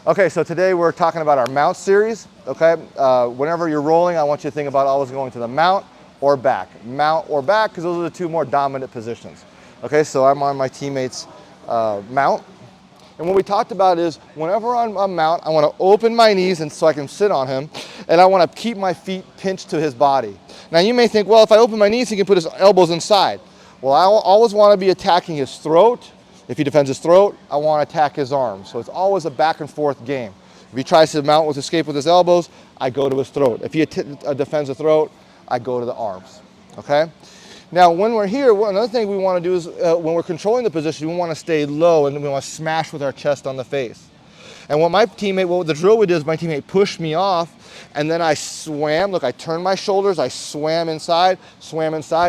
Okay, so today we're talking about our mount series, okay? Whenever you're rolling, I want you to think about always going to the mount or back, because those are the two more dominant positions. Okay, so I'm on my teammate's mount. And what we talked about is whenever I'm on mount, I want to open my knees and so I can sit on him, and I want to keep my feet pinched to his body. Now you may think, well, if I open my knees, he can put his elbows inside. Well, I always want to be attacking his throat. If he defends his throat, I want to attack his arms. So it's always a back and forth game. If he tries to mount with escape with his elbows, I go to his throat. If he defends the throat, I go to the arms, okay? Now, when we're here, another thing we want to do is when we're controlling the position, we want to stay low and we want to smash with our chest on the face. And what the drill we did is my teammate pushed me off, and then I swam. Look, I turned my shoulders, I swam inside,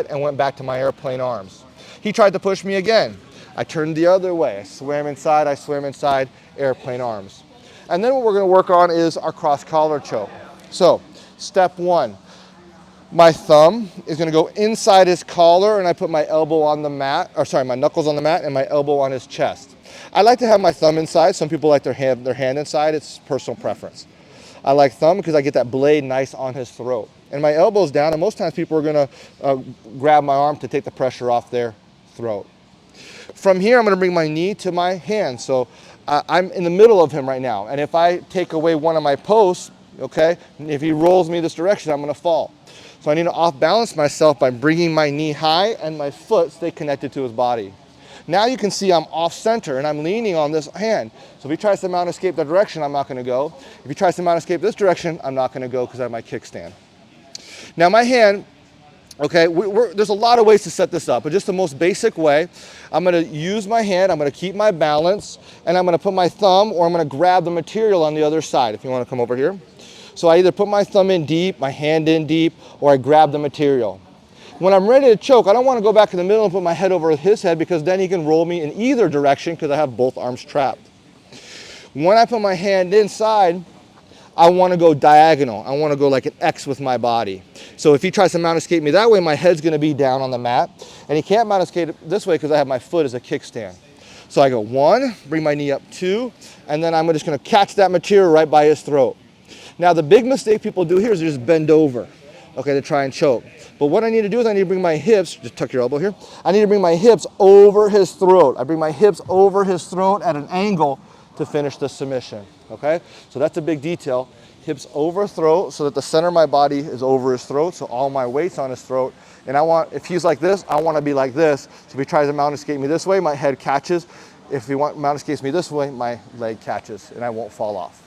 and went back to my airplane arms. He tried to push me again. I turned the other way. I swam inside, airplane arms. And then what we're going to work on is our cross collar choke. So, step one. My thumb is going to go inside his collar, and I put my elbow on the mat, my knuckles on the mat and my elbow on his chest. I like to have my thumb inside. Some people like their hand inside. It's personal preference. I like thumb because I get that blade nice on his throat. And my elbow's down, and most times people are going to grab my arm to take the pressure off their throat. From here, I'm going to bring my knee to my hand. So I'm in the middle of him right now. And if I take away one of my posts, okay, if he rolls me this direction, I'm going to fall. So I need to off-balance myself by bringing my knee high and my foot stay connected to his body. Now you can see I'm off-center and I'm leaning on this hand. So if he tries to mount escape that direction, I'm not going to go. If he tries to mount escape this direction, I'm not going to go because I have my kickstand. Now my hand, okay, there's a lot of ways to set this up, but just the most basic way, I'm going to use my hand, I'm going to keep my balance, and I'm going to put my thumb, or I'm going to grab the material on the other side, if you want to come over here. So I either put my thumb in deep, my hand in deep, or I grab the material. When I'm ready to choke, I don't want to go back in the middle and put my head over his head, because then he can roll me in either direction because I have both arms trapped. When I put my hand inside, I want to go diagonal. I want to go like an X with my body. So if he tries to mount escape me that way, my head's going to be down on the mat. And he can't mount escape this way because I have my foot as a kickstand. So I go 1, bring my knee up 2, and then I'm just going to catch that material right by his throat. Now the big mistake people do here is they just bend over, okay, to try and choke. But what I need to do is I need to bring my hips, just tuck your elbow here, I need to bring my hips over his throat. I bring my hips over his throat at an angle to finish the submission, okay? So that's a big detail. Hips over throat so that the center of my body is over his throat, so all my weight's on his throat. And if he's like this, I want to be like this. So if he tries to mount escape me this way, my head catches. If he mount escapes me this way, my leg catches and I won't fall off.